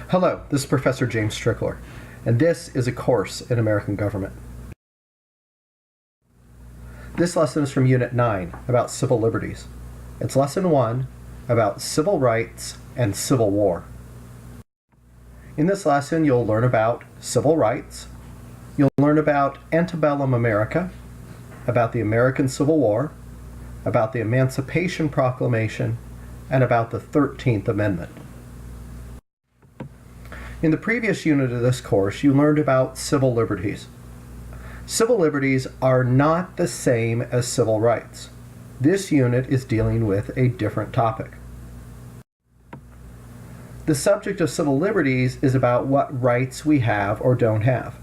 Hello, this is Professor James Strickler, and this is a course in American government. This lesson is from Unit 9 about civil liberties. It's Lesson 1 about civil rights and civil war. In this lesson, you'll learn about civil rights, you'll learn about antebellum America, about the American Civil War, about the Emancipation Proclamation, and about the 13th Amendment. In the previous unit of this course, you learned about civil liberties. Civil liberties are not the same as civil rights. This unit is dealing with a different topic. The subject of civil liberties is about what rights we have or don't have.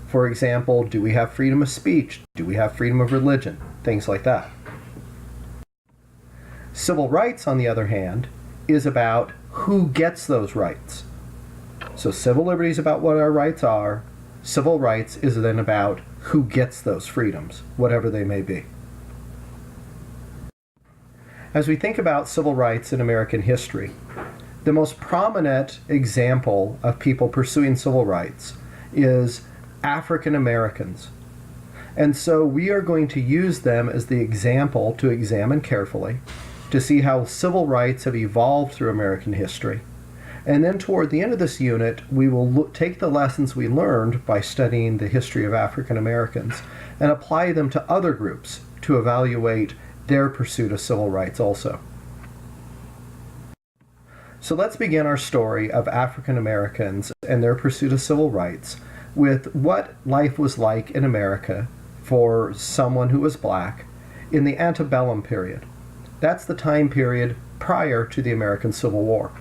For example, do we have freedom of speech? Do we have freedom of religion? Things like that. Civil rights, on the other hand, is about who gets those rights. So civil liberty is about what our rights are. Civil rights is then about who gets those freedoms, whatever they may be. As we think about civil rights in American history, the most prominent example of people pursuing civil rights is African Americans. And so we are going to use them as the example to examine carefully, to see how civil rights have evolved through American history. And then toward the end of this unit, we will take the lessons we learned by studying the history of African Americans and apply them to other groups to evaluate their pursuit of civil rights also. So let's begin our story of African Americans and their pursuit of civil rights with what life was like in America for someone who was black in the antebellum period. That's the time period prior to the American Civil War.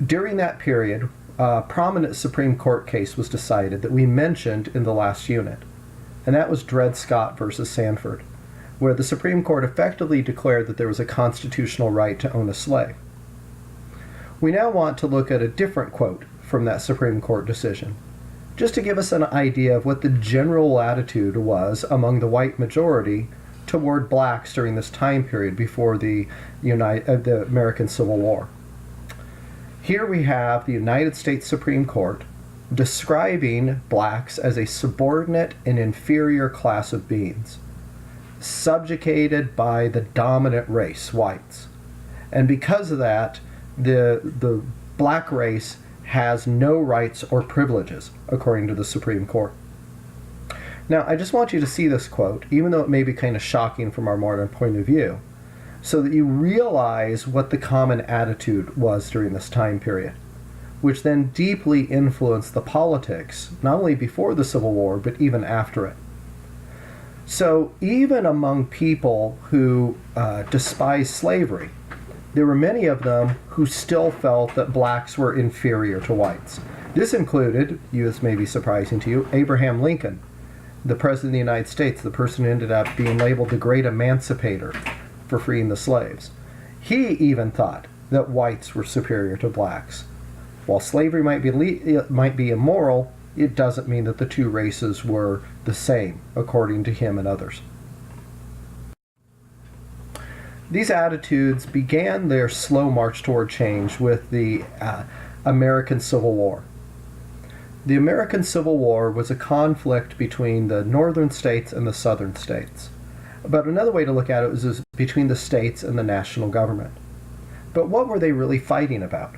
During that period, a prominent Supreme Court case was decided that we mentioned in the last unit, and that was Dred Scott versus Sandford, where the Supreme Court effectively declared that there was a constitutional right to own a slave. We now want to look at a different quote from that Supreme Court decision, just to give us an idea of what the general attitude was among the white majority toward blacks during this time period before the American Civil War. Here we have the United States Supreme Court describing blacks as a subordinate and inferior class of beings, subjugated by the dominant race, whites. And because of that, the black race has no rights or privileges, according to the Supreme Court. Now, I just want you to see this quote, even though it may be kind of shocking from our modern point of view, so that you realize what the common attitude was during this time period, which then deeply influenced the politics, not only before the Civil War, but even after it. So even among people who despised slavery, there were many of them who still felt that blacks were inferior to whites. This included, this may be surprising to you, Abraham Lincoln, the President of the United States, the person who ended up being labeled the Great Emancipator for freeing the slaves. He even thought that whites were superior to blacks. While slavery might be immoral, it doesn't mean that the two races were the same, according to him and others. These attitudes began their slow march toward change with the American Civil War. The American Civil War was a conflict between the northern states and the southern states. But another way to look at it was between the states and the national government. But what were they really fighting about?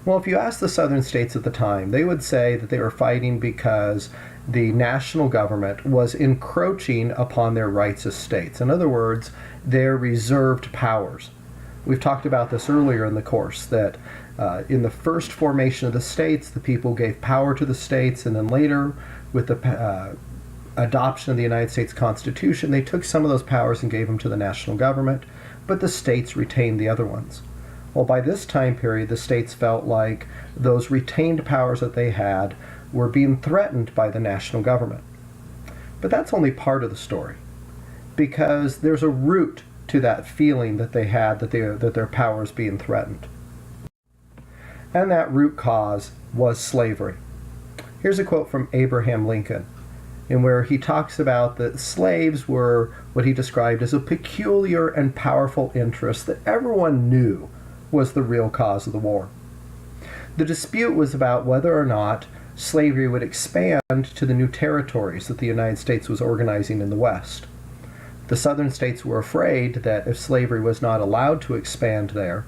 Well, if you ask the southern states at the time, they would say that they were fighting because the national government was encroaching upon their rights as states. In other words, their reserved powers. We've talked about this earlier in the course, that in the first formation of the states, the people gave power to the states, and then later, with the adoption of the United States Constitution, they took some of those powers and gave them to the national government, but the states retained the other ones. Well, by this time period, the states felt like those retained powers that they had were being threatened by the national government. But that's only part of the story, because there's a root to that feeling that they had that their powers being threatened. And that root cause was slavery. Here's a quote from Abraham Lincoln. in where he talks about that slaves were what he described as a peculiar and powerful interest that everyone knew was the real cause of the war. The dispute was about whether or not slavery would expand to the new territories that the United States was organizing in the West. The southern states were afraid that if slavery was not allowed to expand there,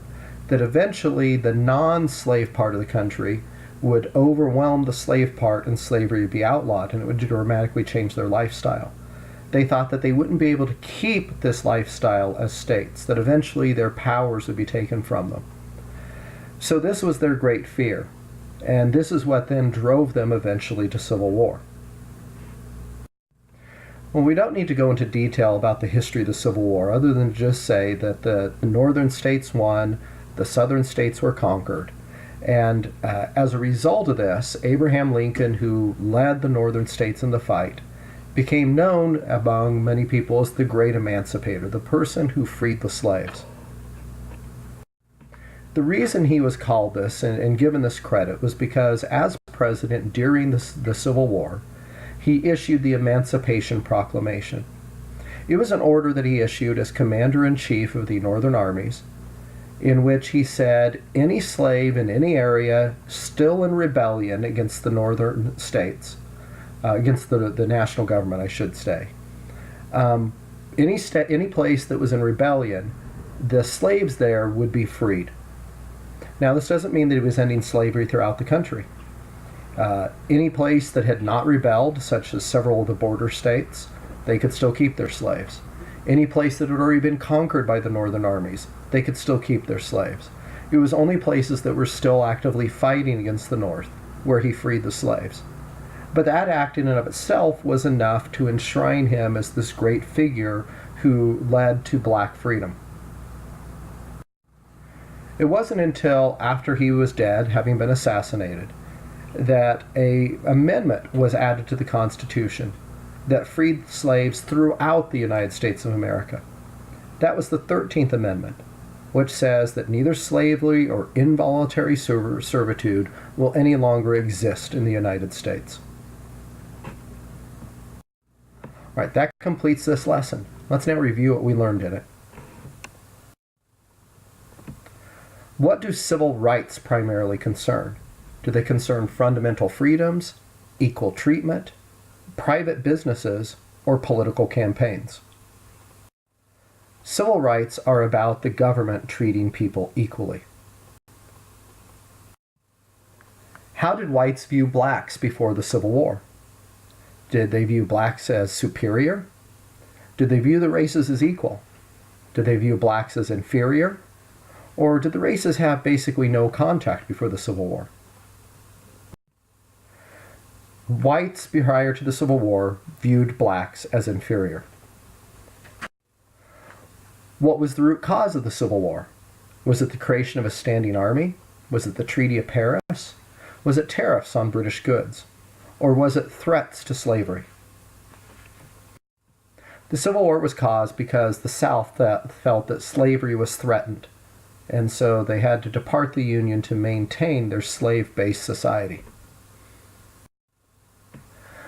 that eventually the non-slave part of the country would overwhelm the slave part and slavery would be outlawed, and it would dramatically change their lifestyle. They thought that they wouldn't be able to keep this lifestyle as states, that eventually their powers would be taken from them. So this was their great fear, and this is what then drove them eventually to civil war. Well, we don't need to go into detail about the history of the Civil War other than just say that the northern states won, the southern states were conquered. And as a result of this, Abraham Lincoln, who led the northern states in the fight, became known among many people as the great emancipator, the person who freed the slaves. The reason he was called this and given this credit was because as president during the Civil War, he issued the Emancipation Proclamation. It was an order that he issued as commander-in-chief of the northern armies, in which he said any slave in any area still in rebellion against the northern states, against the national government, I should say, any place that was in rebellion, the slaves there would be freed. Now, this doesn't mean that he was ending slavery throughout the country. Any place that had not rebelled, such as several of the border states, they could still keep their slaves. Any place that had already been conquered by the northern armies, they could still keep their slaves. It was only places that were still actively fighting against the North where he freed the slaves. But that act in and of itself was enough to enshrine him as this great figure who led to black freedom. It wasn't until after he was dead, having been assassinated, that an amendment was added to the Constitution that freed slaves throughout the United States of America. That was the 13th Amendment, which says that neither slavery or involuntary servitude will any longer exist in the United States. All right, that completes this lesson. Let's now review what we learned in it. What do civil rights primarily concern? Do they concern fundamental freedoms, equal treatment, private businesses, or political campaigns? Civil rights are about the government treating people equally. How did whites view blacks before the Civil War? Did they view blacks as superior? Did they view the races as equal? Did they view blacks as inferior? Or did the races have basically no contact before the Civil War? Whites prior to the Civil War viewed blacks as inferior. What was the root cause of the Civil War? Was it the creation of a standing army? Was it the Treaty of Paris? Was it tariffs on British goods? Or was it threats to slavery? The Civil War was caused because the South felt that slavery was threatened, and so they had to depart the Union to maintain their slave-based society.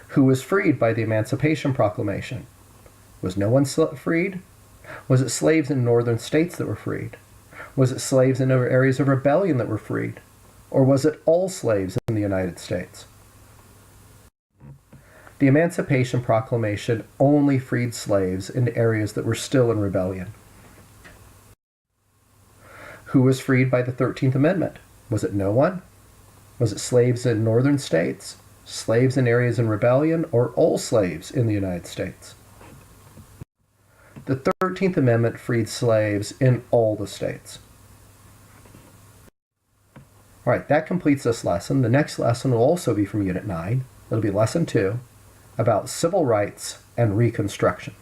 Who was freed by the Emancipation Proclamation? Was no one freed? Was it slaves in northern states that were freed? Was it slaves in areas of rebellion that were freed? Or was it all slaves in the United States? The Emancipation Proclamation only freed slaves in areas that were still in rebellion. Who was freed by the 13th Amendment? Was it no one? Was it slaves in northern states, slaves in areas in rebellion, or all slaves in the United States? The 13th Amendment freed slaves in all the states. All right, that completes this lesson. The next lesson will also be from Unit 9. It'll be Lesson 2 about civil rights and Reconstruction.